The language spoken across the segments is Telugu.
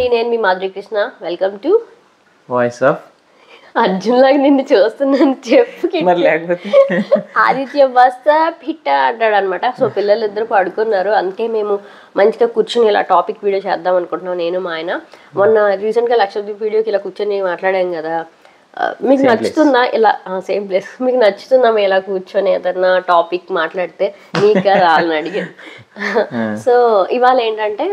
అండి, నేను మీ Madhuri Krishna. Welcome to voice of Arjun లాగా నిన్ను చూస్తున్నాను చెప్పు. ఆదిత్య బస్తా పిట్ట అంటాడు అనమాట. సో పిల్లలు ఇద్దరు పడుకున్నారు, అందుకే మేము మంచిగా కూర్చుని ఇలా టాపిక్ వీడియో చేద్దాం అనుకుంటున్నాం నేను మా ఆయన. మొన్న రీసెంట్గా లక్షద్వీప్ వీడియోకి ఇలా కూర్చొని మాట్లాడాం కదా. మీకు నచ్చుతుందా ఇలా సేమ్ ప్లేస్? మీకు నచ్చుతుందా మేము ఇలా కూర్చొని ఏదన్నా టాపిక్ మాట్లాడితే? నీకు రాలని అడిగాను. సో ఇవాళ ఏంటంటే,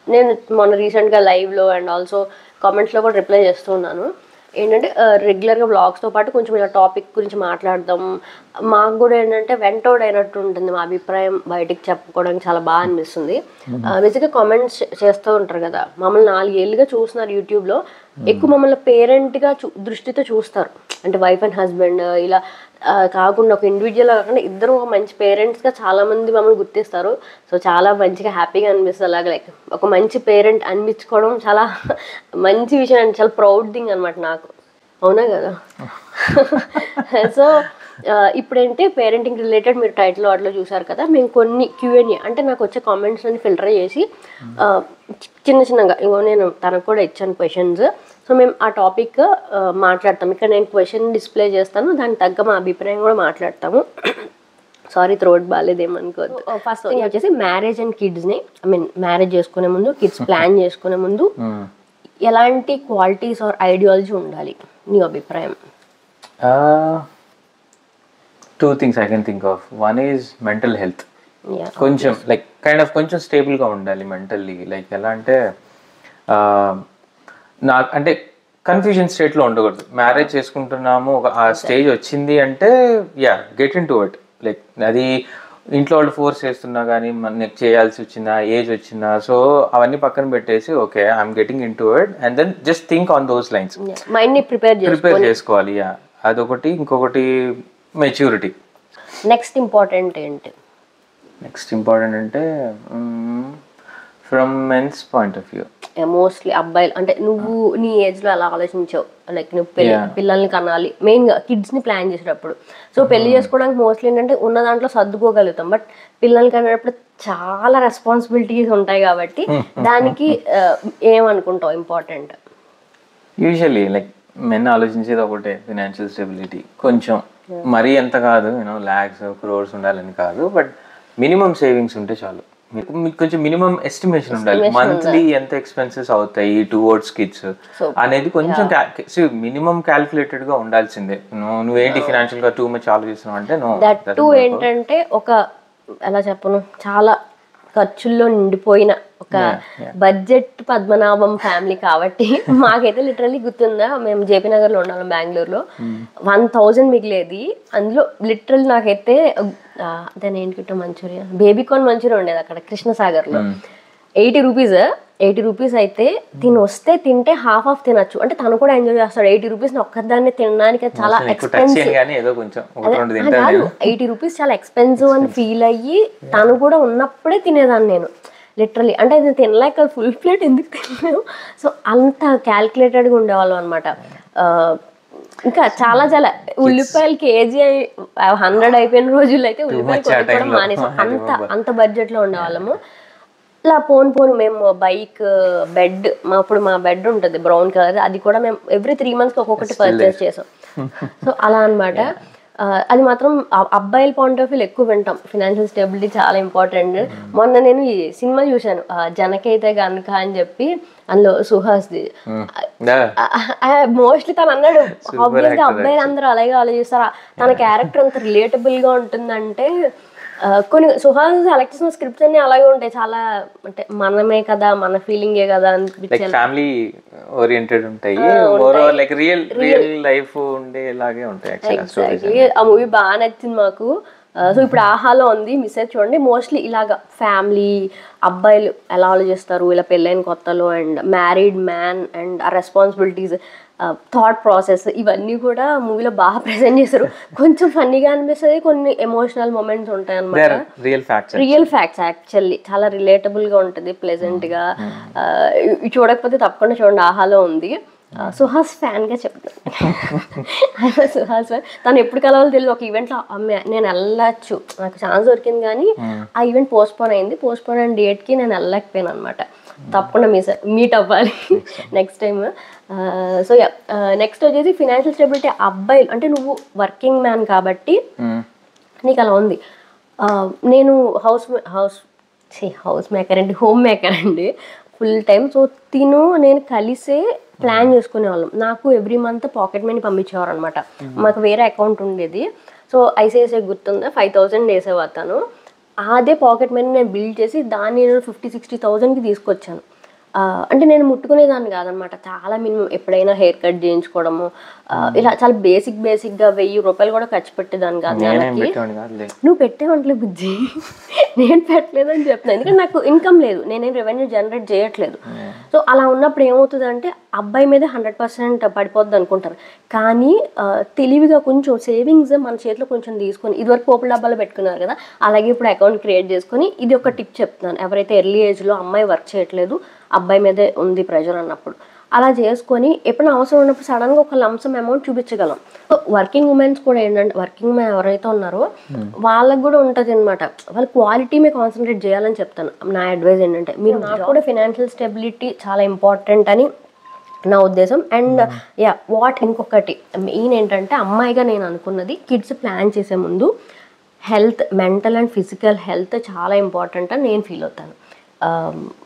నేను మొన్న రీసెంట్గా లైవ్లో అండ్ ఆల్సో కామెంట్స్లో కూడా రిప్లై చేస్తూ ఉన్నాను. ఏంటంటే రెగ్యులర్గా బ్లాగ్స్తో పాటు కొంచెం ఇలా టాపిక్ గురించి మాట్లాడదాం. మాకు కూడా ఏంటంటే వెంటౌడ్ అయినట్టు ఉంటుంది, మా అభిప్రాయం బయటికి చెప్పుకోవడానికి చాలా బాగా అనిపిస్తుంది. బేసిక్గా కామెంట్స్ చేస్తూ ఉంటారు కదా, మమ్మల్ని 4 ఏళ్ళుగా చూస్తున్నారు యూట్యూబ్లో. ఎక్కువ మమ్మల్ని పేరెంట్గా దృష్టితో చూస్తారు, అంటే వైఫ్ అండ్ హస్బెండ్ ఇలా కాకుండా ఒక ఇండివిజువల్గా కాకుండా ఇద్దరు ఒక మంచి పేరెంట్స్గా చాలామంది మమ్మల్ని గుర్తిస్తారు. సో చాలా మంచిగా హ్యాపీగా అనిపిస్తుంది. అలాగే లైక్ ఒక మంచి పేరెంట్ అనిపించుకోవడం చాలా మంచి విషయం అండి, చాలా ప్రౌడ్ థింగ్ అనమాట నాకు. అవునా కదా? సో ఇప్పుడేంటి పేరెంటింగ్ రిలేటెడ్ మీరు టైటిల్ వాటిలో చూసారు కదా, మేము కొన్ని Q&A అంటే నాకు వచ్చే కామెంట్స్ అని ఫిల్టర్ చేసి చిన్నగా ఇంకో నేను తనకు కూడా ఇచ్చాను క్వశ్చన్స్. సో మేము ఆ టాపిక్ మాట్లాడతాం. ఇక్కడ నేను క్వశ్చన్ డిస్ప్లే చేస్తాను, దానికి తగ్గ మా అభిప్రాయం కూడా మాట్లాడతాము. సారీ థ్రోట్ బాగాలేదేమనుకోవద్దు. ఫస్ట్ థింగ్ వచ్చేసి మ్యారేజ్ అండ్ కిడ్స్ని, ఐ మీన్ మ్యారేజ్ చేసుకునే ముందు, కిడ్స్ ప్లాన్ చేసుకునే ముందు ఎలాంటి క్వాలిటీస్ ఆర్ ఐడియాలజీ ఉండాలి నీ అభిప్రాయం? 2 things I can think of. One is mental health. కొంచెం లైక్ కైండ్ ఆఫ్ కొంచెం స్టేబుల్గా ఉండాలి మెంటల్లీ. లైక్ ఎలా అంటే నాకు అంటే కన్ఫ్యూజన్ స్టేట్లో ఉండకూడదు. మ్యారేజ్ చేసుకుంటున్నాము, ఒక ఆ స్టేజ్ వచ్చింది అంటే get in to it. Like అది ఇంట్లో వాళ్ళు ఫోర్స్ చేస్తున్నా కానీ మనకి చేయాల్సి వచ్చిందా, ఏజ్ వచ్చిందా, సో అవన్నీ పక్కన పెట్టేసి okay I'm getting into it and then just think on those lines. మైండ్ని ప్రిపేర్ చేసుకోవాలి. అదొకటి. ఇంకొకటి మెచ్యూరిటీ. నెక్స్ట్ ఇంపార్టెంట్ ఏంటి? నెక్స్ట్ ఇంపార్టెంట్ అంటే from men's point of view mostly అబ్బాయిలు అంటే నువ్వు నీ ఏజ్లో అలా ఆలోచించావు, లైక్ నువ్వు పిల్లల్ని కనాలి, మెయిన్గా కిడ్స్ని ప్లాన్ చేసేటప్పుడు. సో పెళ్లి చేసుకోవడానికి మోస్ట్లీ ఏంటంటే ఉన్న దాంట్లో సర్దుకోగలుగుతాం, బట్ పిల్లల్ని కనేటప్పుడు చాలా రెస్పాన్సిబిలిటీస్ ఉంటాయి కాబట్టి దానికి ఏమనుకుంటావు ఇంపార్టెంట్? యూజువల్లీ లైక్ మెన్ ఆలోచించేది ఒకటే, ఫినాన్షియల్ స్టెబిలిటీ. కొంచెం మరీ ఎంత కాదు, lakhs crores ఉండాలని కాదు, బట్ మినిమం సేవింగ్స్ ఉంటే చాలు. మీకు కొంచెం మినిమం ఎస్టిమేషన్ ఉండాలి, మంత్లీ ఎంత ఎక్స్పెన్సెస్ అవుతాయి టువర్డ్స్ కిడ్స్ అనేది కొంచెం మినిమం క్యాల్కులేటెడ్ గా ఉండాల్సిందే. నువ్వేంటి ఫినాన్షియల్ గా టూ మచ్ ఆలోచిస్తున్నావు అంటే దట్ ఏంటంటే ఒక ఎలా చెప్పను, చాలా ఖర్చుల్లో నిండిపోయిన ఒక బడ్జెట్ పద్మనాభం ఫ్యామిలీ కాబట్టి మాకైతే లిటరల్లీ గుర్తుందా, మేము జేపీ నగర్లో ఉన్నాం బెంగళూరులో, 1000 మిగిలేది. అందులో లిటరల్ నాకైతే దాని ఏంటి మంచూరియా, బేబీకార్న్ మంచూరియా ఉండేది అక్కడ కృష్ణసాగర్లో. 80 రూపీస్ అయితే వస్తే తింటే హాఫ్ ఆఫ్ తినచ్చు, అంటే తను కూడా ఎంజాయ్ చేస్తాడు. 80 రూపీస్ ఒక్కదాన్ని తినడానికి చాలా ఎక్స్పెన్సివ్. 80 రూపీస్ చాలా ఎక్స్పెన్సివ్ అని ఫీల్ అయ్యి తను కూడా ఉన్నప్పుడే తినేదాన్ని నేను లిటరలీ. అంటే అది తినలేక ఫుల్ ప్లేట్ ఎందుకు తినలేము. సో అంత క్యాల్కులేటెడ్గా ఉండేవాళ్ళం అనమాట. ఇంకా చాలా ఉల్లిపాయలు కేజీ 100 అయిపోయిన రోజుల్లో అయితే ఉల్లిపాయలు కొనుక్కోవడం మానేసాం. అంత బడ్జెట్లో ఉండేవాళ్ళము. ఇలా పోను మేము బైక్, బెడ్, అప్పుడు మా బెడ్ ఉంటుంది బ్రౌన్ కలర్, అది కూడా మేము ఎవ్రీ 3 months ఒక్కొక్కటి పర్చేస్ చేసాం. సో అలా అనమాట. అది మాత్రం అబ్బాయిల పాయింట్ ఆఫ్ వ్యూ ఎక్కువ వింటాం, ఫినాన్షియల్ స్టెబిలిటీ చాలా ఇంపార్టెంట్. మొన్న నేను ఈ సినిమా చూశాను, జనకైతే గనుక అని చెప్పి, అందులో సుహాస్ది. మోస్ట్లీ తను అన్నాడు ఆబ్వియస్గా అబ్బాయిలు అందరూ అలాగే ఆలోచిస్తారు, తన క్యారెక్టర్ అంత రిలేటబుల్ గా ఉంటుందంటే. కొన్ని సుహాస్ సెలెక్ట్ చేసిన స్క్రిప్ట్స్ అన్ని అలాగే ఉంటాయి, చాలా అంటే మనమే కదా, మన ఫీలింగే కదా అనిపించాలి, ఫ్యామిలీ ఓరియంటెడ్ ఉంటాయి, లైక్ రియల్ లైఫ్ ఉండేలాగే ఉంటాయి. ఆ మూవీ బాగా నచ్చింది మాకు. సో ఇప్పుడు ఆహాలో ఉంది, మెసేజ్ చూడండి. మోస్ట్లీ ఇలాగా ఫ్యామిలీ, అబ్బాయిలు ఎలా ఆలోచిస్తారు ఇలా పెళ్ళైన కొత్తలో, అండ్ మ్యారీడ్ మ్యాన్ అండ్ ఆ రెస్పాన్సిబిలిటీస్, థాట్ ప్రాసెస్, ఇవన్నీ కూడా మూవీలో బాగా ప్రెజెంట్ చేశారు. కొంచెం ఫన్నీగా అనిపిస్తుంది, కొన్ని ఎమోషనల్ మూమెంట్స్ ఉంటాయి అనమాట. రియల్ ఫ్యాక్ట్స్ యాక్చువల్లీ చాలా రిలేటబుల్ గా ఉంటుంది, ప్లెజెంట్ గా. చూడకపోతే తప్పకుండా చూడండి, ఆహాలో ఉంది. సుహాస్ ఫ్యాన్గా చెప్తాను. సుహాస్ ఫ్యాన్. తను ఎప్పుడు కలవాలో తెలియదు. ఒక ఈవెంట్లో నేను వెళ్ళచ్చు, నాకు ఛాన్స్ దొరికింది, కానీ ఆ ఈవెంట్ పోస్ట్పోన్ అయింది. పోస్ట్పోన్ అయిన డేట్కి నేను వెళ్ళలేకపోయాను అనమాట. తప్పకుండా మీట్ అవ్వాలి నెక్స్ట్ టైం. సో నెక్స్ట్ వచ్చేసి ఫినాన్షియల్ స్టెబిలిటీ. అబ్బాయిలు అంటే నువ్వు వర్కింగ్ మ్యాన్ కాబట్టి నీకు అలా ఉంది. నేను హౌస్ మేకర్ అండి, హోమ్ మేకర్ అండి ఫుల్ టైం. సో నేను కలిసే ప్లాన్ చేసుకునేవాళ్ళం. నాకు ఎవ్రీ మంత్ పాకెట్ మనీ పంపించేవారు అనమాట. మాకు వేరే అకౌంట్ ఉండేది. సో ఐసిఐసిఐ గుర్తుందా, 5,000 వేసేవారు తను. అదే పాకెట్ మనీ నేను బిల్డ్ చేసి దాన్ని నేను 50,000-60,000కి తీసుకొచ్చాను. అంటే నేను ముట్టుకునేదాన్ని కాదనమాట. చాలా మినిమం, ఎప్పుడైనా హెయిర్ కట్ చేయించుకోవడము, ఇలా చాలా బేసిక్గా 1,000 రూపాయలు కూడా ఖర్చు పెట్టేదాన్ని కాదు. నువ్వు పెట్టేవంటలే బుజ్జి, నేను పెట్టలేదని చెప్తున్నాను. ఎందుకంటే నాకు ఇన్కమ్ లేదు, నేనేం రెవెన్యూ జనరేట్ చేయట్లేదు. సో అలా ఉన్నప్పుడు ఏమవుతుందంటే అబ్బాయి మీద 100% పడిపోద్ది అనుకుంటారు. కానీ తెలివిగా కొంచెం సేవింగ్స్ మన చేతిలో కొంచెం తీసుకొని, ఇదివరకు పోపుల డబ్బాలో పెట్టుకున్నారు కదా, అలాగే ఇప్పుడు అకౌంట్ క్రియేట్ చేసుకొని, ఇది ఒక టిప్ చెప్తున్నాను. ఎవరైతే ఎర్లీ ఏజ్లో అమ్మాయి వర్క్ చేయట్లేదు, అబ్బాయి మీదే ఉంది ప్రెషర్ అన్నప్పుడు, అలా చేసుకొని ఎప్పుడైనా అవసరం ఉన్నప్పుడు సడన్గా ఒక లంసమ్ అమౌంట్ చూపించగలం. సో వర్కింగ్ ఉమెన్స్ కూడా ఏంటంటే, వర్కింగ్ మ్యాన్ ఎవరైతే ఉన్నారో వాళ్ళకు కూడా ఉంటుంది అనమాట. వాళ్ళ క్వాలిటీ మీద కాన్సన్ట్రేట్ చేయాలని చెప్తాను. నా అడ్వైజ్ ఏంటంటే, మీరు నాకు కూడా ఫినాన్షియల్ స్టెబిలిటీ చాలా ఇంపార్టెంట్ అని నా ఉద్దేశం. అండ్ ఇంకొకటి మెయిన్ ఏంటంటే, అమ్మాయిగా నేను అనుకున్నది, కిడ్స్ ప్లాన్ చేసే ముందు health, mental and physical health చాలా ఇంపార్టెంట్ అని నేను ఫీల్ అవుతాను.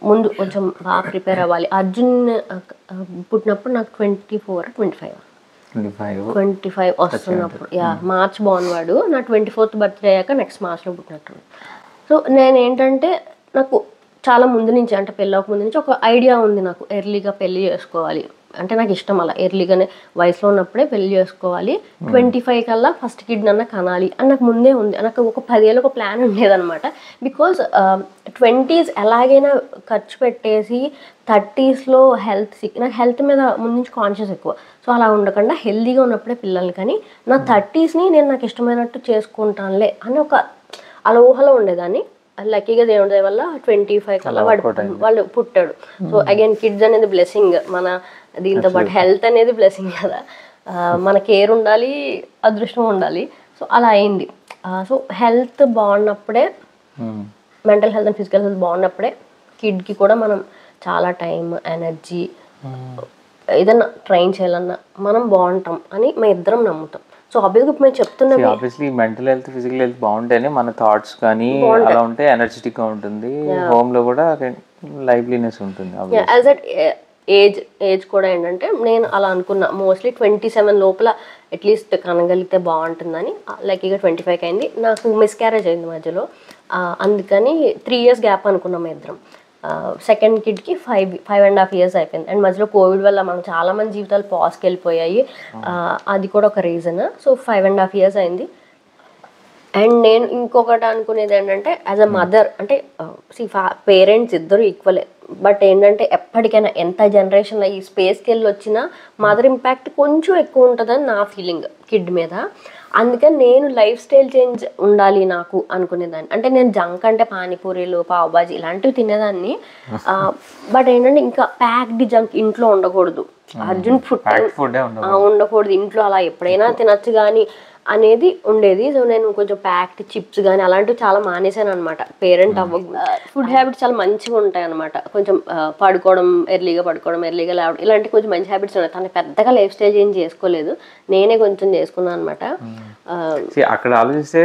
ముందు కొంచెం బాగా ప్రిపేర్ అవ్వాలి. అర్జున్ పుట్టినప్పుడు నాకు 25 వస్తున్నప్పుడు, మార్చ్ బాగున్నవాడు. నా 24th బర్త్డే అయ్యాక నెక్స్ట్ మార్చ్లో పుట్టినట్టు. సో నేను ఏంటంటే, నాకు చాలా ముందు నుంచి, అంటే పెళ్ళవక ముందు నుంచి ఒక ఐడియా ఉంది నాకు, ఎర్లీగా పెళ్ళి చేసుకోవాలి అంటే నాకు ఇష్టం. అలా ఎర్లీగానే వయసులో ఉన్నప్పుడే పెళ్లి చేసుకోవాలి, 25 కల్లా ఫస్ట్ కిడ్ నన్న కనాలి అని నాకు ముందే ఉంది. నాకు ఒక 10 ఏళ్ళు ఒక ప్లాన్ ఉండేదన్నమాట. బికాజ్ 20s ఎలాగైనా ఖర్చు పెట్టేసి 30sలో నాకు హెల్త్ మీద ముందు నుంచి కాన్షియస్ ఎక్కువ. సో అలా ఉండకుండా హెల్తీగా ఉన్నప్పుడే పిల్లల్ని, కానీ నా 30sని నేను నాకు ఇష్టమైనట్టు చేసుకుంటానులే అని ఒక అలోహలో ఉండేదాన్ని. లక్కీగా దేవుడి దయ వల్ల 25 కల్లా వాళ్ళు పుట్టాడు. సో అగైన్ కిడ్స్ అనేది బ్లెస్సింగ్. మన దీంతో పాటు హెల్త్ అనేది బ్లెస్సింగ్ కదా, మన కేర్ ఉండాలి, అదృష్టం ఉండాలి. సో అలా అయింది. సో హెల్త్ బాగున్నప్పుడే, mental health and physical health బాగున్నప్పుడే కిడ్కి కూడా మనం చాలా టైం, ఎనర్జీ, ఏదన్నా ట్రైన్ చేయాలన్నా మనం బాగుంటాం అని మేము ఇద్దరం నమ్ముతాం. సో ఆబ్వియస్గా మేము చెప్తున్నాం, obviously mental health, physical health బాగుంటేనే మన థాట్స్ కానీ అలా ఉంటే ఎనర్జెటిక్ గా ఉంటుంది, హోమ్ లో కూడా లైవ్లీనెస్ ఉంటుంది. యాజ్ అట్ ఏజ్ కూడా ఏంటంటే నేను అలా అనుకున్నా, మోస్ట్లీ 27 లోపల అట్లీస్ట్ కనగలిగితే బాగుంటుందని. లక్కీగా 25కి అయింది. నాకు మిస్క్యారేజ్ అయింది మధ్యలో, అందుకని 3 years గ్యాప్ అనుకున్నాం ఇద్దరం. సెకండ్ కిడ్కి 5.5 years అయిపోయింది. అండ్ మధ్యలో కోవిడ్ వల్ల మనం చాలామంది జీవితాలు పాజ్కి వెళ్ళిపోయాయి, అది కూడా ఒక రీజన్. సో 5.5 years అయింది. అండ్ నేను ఇంకొకటి అనుకునేది ఏంటంటే, యాజ్ అ మదర్ అంటే పేరెంట్స్ ఇద్దరు ఈక్వలే, బట్ ఏంటంటే ఎప్పటికైనా ఎంత జనరేషన్లో ఈ స్పేస్కి వెళ్ళి వచ్చినా మదర్ ఇంపాక్ట్ కొంచెం ఎక్కువ ఉంటుందని నా ఫీలింగ్ కిడ్ మీద. అందుకని నేను లైఫ్ స్టైల్ చేంజ్ ఉండాలి నాకు అనుకునేదాన్ని. అంటే నేను జంక్ అంటే పానీపూరీలు, పావుబాజీ ఇలాంటివి తినేదాన్ని, బట్ ఏంటంటే ఇంకా ప్యాక్డ్ జంక్ ఇంట్లో ఉండకూడదు. అర్జున్ ఫుడ్ ఉండకూడదు ఇంట్లో, అలా ఎప్పుడైనా తినచ్చు కానీ అనేది ఉండేది. సో నేను కొంచెం ప్యాక్డ్ చిప్స్ కానీ అలాంటివి చాలా మానేసాను అనమాట. పేరెంట్ ఫుడ్ హ్యాబిట్స్ చాలా మంచిగా ఉంటాయి అనమాట. కొంచెం ఎర్లీగా పడుకోవడం, ఎర్లీగా లేవడం, ఇలాంటి కొంచెం మంచి హ్యాబిట్స్ ఉన్నాయి. తను పెద్దగా లైఫ్ స్టైల్ ఏం చేసుకోలేదు, నేనే కొంచెం చేసుకున్నాను అనమాట. అక్కడ ఆలోచిస్తే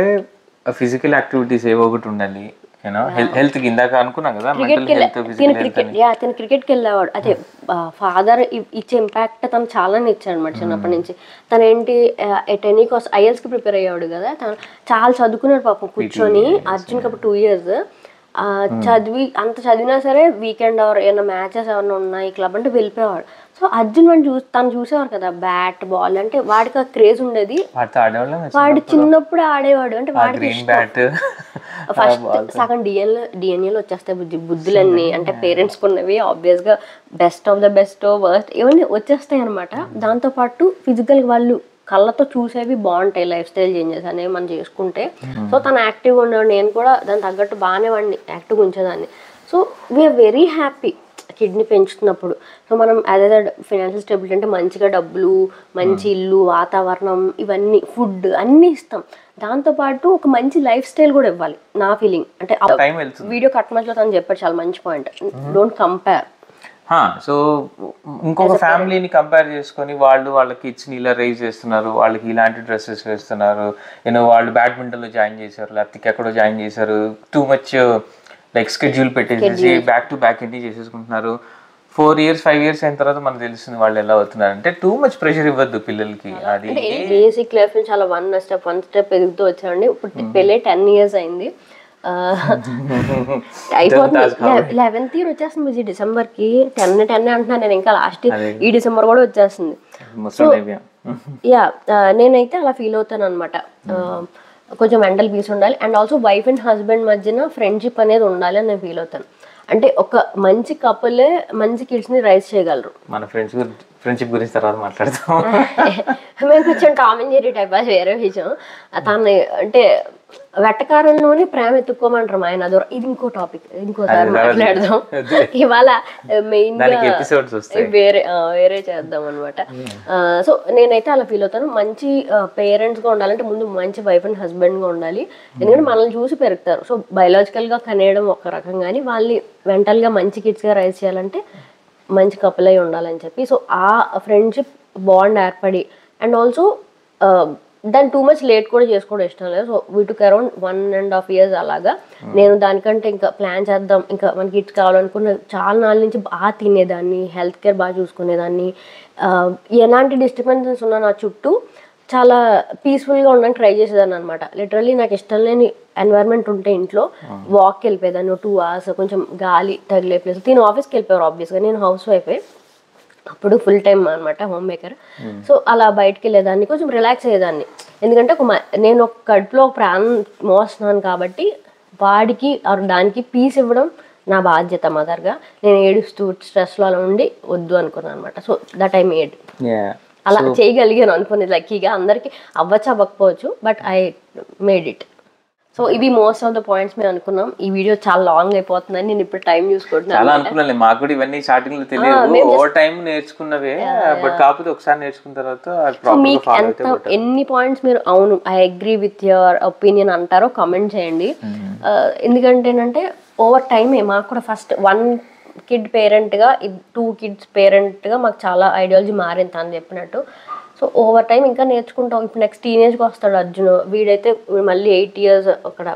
ఫిజికల్ యాక్టివిటీస్ ఏవో ఒకటి ఉండాలి. హెల్త్ ఇందాక అనుకున్నాం కదా, తను క్రికెట్కి వెళ్ళేవాడు. అదే ఫాదర్ ఇచ్చే ఇంపాక్ట్ తను చాలానే ఇచ్చాడు అనమాట చిన్నప్పటి నుంచి. తను ఏంటి ఎనీ కాస్ట్ ఐఎల్స్కి ప్రిపేర్ అయ్యాడు కదా, తను చాలా చదువుకున్నాడు పాపం కూర్చొని. అర్జున్కి అప్పుడు 2 years చదివినా సరే వీకెండ్ ఏమైనా మ్యాచెస్ ఏమైనా ఉన్నాయి క్లబ్ అంటే వెళ్ళిపోయేవాడు. సో అర్జున్ తను చూసేవారు కదా, బ్యాట్ బాల్ అంటే వాడికి ఆ క్రేజ్ ఉండేది. వాడు చిన్నప్పుడు ఆడేవాడు, అంటే వాడికి ఫస్ట్ సగం డిఎన్ఏలో వచ్చేస్తాయి బుద్ధులన్నీ, అంటే పేరెంట్స్కి ఉన్నవి ఆబ్వియస్గా best of the best worst ఇవన్నీ వచ్చేస్తాయి అనమాట. దాంతోపాటు ఫిజికల్ వాళ్ళు కళ్ళతో చూసేవి బాగుంటాయి, లైఫ్ స్టైల్ చేంజెస్ అనేవి మనం చేసుకుంటే. సో తను యాక్టివ్గా ఉండేవాడు, నేను కూడా దాని తగ్గట్టు బాగానే వాడిని యాక్టివ్గా ఉంచేదాన్ని. So we are very happy. కిడ్ని పెంచుతున్నప్పుడు. సో మనం అదే ఫైనాన్షియల్ స్టెబిలిటీ అంటే మంచిగా డబ్బులు, మంచి ఇల్లు, వాతావరణం, ఇవన్నీ ఫుడ్ అన్నీ ఇస్తాం. దాంతోపాటు ఒక మంచి లైఫ్ స్టైల్ కూడా ఇవ్వాలి నా ఫీలింగ్. అంటే వీడియో కట్ మధ్యలో తను చెప్పాడు చాలా మంచి పాయింట్, డోంట్ కంపేర్. సో ఇంకొక ఫ్యామిలీని కంపేర్ చేసుకొని వాళ్ళ కిడ్స్ని ఇలా రైజ్ చేస్తున్నారు, వాళ్ళకి ఇలాంటి డ్రెస్సెస్ వేస్తున్నారు, వాళ్ళు బ్యాడ్మింటన్లో జాయిన్ చేశారు, లేకపోతే ఎక్కడో జాయిన్ చేశారు, టూ మచ్ లైక్ స్కెడ్యూల్ పెట్టేసి బ్యాక్ టు బ్యాక్ ఏంటి చేసేసుకుంటున్నారు. 4 years 5 years అయిన తర్వాత మనకు తెలుస్తుంది వాళ్ళు ఎలా అవుతున్నారు. అంటే టూ మచ్ ప్రెషర్ ఇవ్వద్దు పిల్లలకి. అది బేసిక్ లైఫ్ చాలా వన్ స్టెప్ ఎదుగుతూ వచ్చామండి. ఇప్పుడు పెళ్ళి 10 years అయింది, అయిపోతుంది. 11th year వచ్చేస్తుంది డిసెంబర్కి. 10 అంటున్నాను నేను, ఇంకా లాస్ట్ ఈ డిసెంబర్ కూడా వచ్చేస్తుంది. యా నేనైతే అలా ఫీల్ అవుతాను అనమాట. కొంచెం మెంటల్ పీస్ ఉండాలి, and also wife and husband మధ్యన ఫ్రెండ్షిప్ అనేది ఉండాలి అని నేను ఫీల్ అవుతాను. అంటే ఒక మంచి కపులే మంచి కిడ్స్ ని రైజ్ చేయగలరు. మన ఫ్రెండ్షిప్ గురించి తర్వాత మాట్లాడతాం. మేము కొంచెం టామ్ అండ్ జెర్రీ టైప్ వేరే విషయం. తను అంటే వెట్టకారంలోనే ప్రేమ ఎత్తుక్కోమంటారు ఆయన. అదో ఇది ఇంకో టాపిక్, ఇంకోసారి మాట్లాడదాం. ఇవాళ మెయిన్ వేరే చేద్దాం అనమాట. సో నేనైతే అలా ఫీల్ అవుతాను. మంచి పేరెంట్స్ గా ఉండాలంటే ముందు మంచి వైఫ్ అండ్ హస్బెండ్ గా ఉండాలి. ఎందుకంటే మనల్ని చూసి పెరుగుతారు. సో బయలాజికల్ గా కనేయడం ఒక రకం, కానీ వాళ్ళని మెంటల్ గా మంచి కిడ్స్ గా రైజ్ చేయాలంటే మంచి కపుల్ అయి ఉండాలని చెప్పి. సో ఆ ఫ్రెండ్షిప్ బాండ్ ఏర్పడి, అండ్ ఆల్సో దాన్ని టూ మచ్ లేట్ కూడా చేసుకోవడం ఇష్టం లేదు. So we took around 1.5 years అలాగా. నేను దానికంటే ఇంకా ప్లాన్ చేద్దాం, ఇంకా మనకి కిడ్స్ కావాలనుకున్న చాలా నాళ్ళ నుంచి బాగా తినేదాన్ని, హెల్త్ కేర్ బాగా చూసుకునేదాన్ని, ఎలాంటి డిస్టర్బెన్సెస్ ఉన్నా నా చుట్టూ చాలా పీస్ఫుల్గా ఉండడానికి ట్రై చేసేదాన్ని అనమాట. లిటరల్లీ నాకు ఇష్టం లేని ఎన్వైర్న్మెంట్ ఉంటే ఇంట్లో వాక్కి వెళ్ళిపోయేదాన్ని 2 hours, కొంచెం గాలి తగిలే ప్లేస్. నేను ఆఫీస్కి వెళ్ళిపోయారు ఆబ్వియస్గా, నేను హౌస్ వైఫే అప్పుడు, ఫుల్ టైమ్ అనమాట, హోమ్ మేకర్. సో అలా బయటకు వెళ్ళేదాన్ని, కొంచెం రిలాక్స్ అయ్యేదాన్ని. ఎందుకంటే నేను ఒక కడుపులో ఒక ప్రాణం మోస్తున్నాను కాబట్టి వాడికి దానికి పీస్ ఇవ్వడం నా బాధ్యత మదర్గా. నేను ఏడుస్తూ స్ట్రెస్లో అలా ఉండి వద్దు అనుకున్నాను అనమాట. సో దట్ ఐ మేడ్, అలా చేయగలిగాను అనుకునేది. లక్కీగా అందరికి అవ్వచ్చు అవ్వకపోవచ్చు, but I made it. So ఇవి మోస్ట్ ఆఫ్ ద పాయింట్స్ మేము అనుకున్నాం. ఈ వీడియో చాలా లాంగ్ అయిపోతుందని నేను ఇప్పుడు టైం చూసుకుంటున్నాను. చాలా అనుకున్నాను, మాకు కూడా ఇవన్నీ స్టార్టింగ్ లో తెలియదు, ఓవర్ టైం నేర్చుకున్నవే. బట్ కాకపోతే ఒకసారి నేర్చుకున్న తర్వాత మీకు ఎన్ని పాయింట్స్ మీరు అవును I agree with your opinion అంటారో కామెంట్ చేయండి. ఎందుకంటే ఏంటంటే ఓవర్ టైమే మాకు కూడా ఫస్ట్ 1 kid పేరెంట్గా 2 kids పేరెంట్గా మాకు చాలా ఐడియాలజీ మారింది తను చెప్పినట్టు. సో ఓవర్ టైం ఇంకా నేర్చుకుంటాం. ఇప్పుడు నెక్స్ట్ టీనేజ్కి వస్తాడు అర్జున్, వీడైతే మళ్ళీ 8 years అక్కడ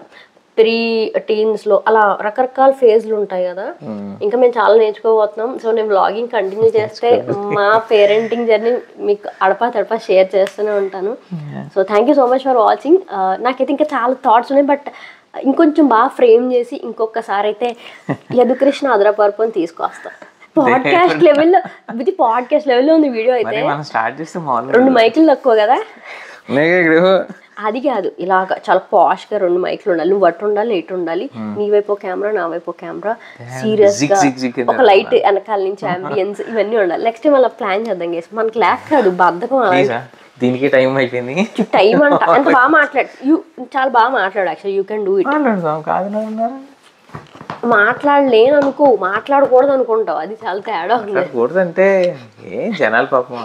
ప్రీ-టీన్స్లో, అలా రకరకాల ఫేజ్లు ఉంటాయి కదా. ఇంకా మేము చాలా నేర్చుకోబోతున్నాం. సో నేను వ్లాగింగ్ కంటిన్యూ చేస్తే మా పేరెంటింగ్ జర్నీ మీకు తడపా షేర్ చేస్తూనే ఉంటాను. So thank you so much for watching. నాకైతే ఇంకా చాలా థాట్స్ ఉన్నాయి, బట్ ఇంకొంచెం బాగా ఫ్రేమ్ చేసి ఇంకొకసారి అయితే యదుకృష్ణ అదరపరుపు అని తీసుకొస్తాం. పాడ్కాస్ట్ లెవెల్లో ఉంది వీడియో అయితే. 2 మైకులు తక్కువ కదా, అది కాదు, ఇలాగా చాలా పాష్ గా 2 మైకులు ఉండాలి. నువ్వు అటు ఉండాలి, ఇటు ఉండాలి, నీ వైపు కెమెరా, నా వైపు కెమెరా, సీరియస్ గా ఒక లైట్ వెనకాల నుంచి అంబియన్స్, ఇవన్నీ ఉండాలి. నెక్స్ట్ టైం అలా ప్లాన్ చేద్దాం. గేస్ మనకి ల్యాక్ కాదు, బద్ధకం. దీనికి టైం అయిపోయింది. టైం అంట అంత బాగా చాలా బాగా మాట్లాడు. Actually you can do it. మాట్లాడలేను అనుకో, మాట్లాడకూడదు అనుకుంటావు, అది చాలా తేడా ఉంది. అంటే జనాలు పాపం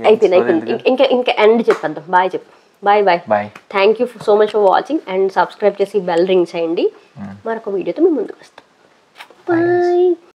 అయిపోయింది. ఇంకా ఎండ్ చెప్పేద్దాం. బాయ్ చెప్పు. Bye. Thank you so much for watching, and subscribe చేసి బెల్ రింగ్ చేయండి. మరొక వీడియోతో మేము ముందుకు వస్తాం. బాయ్.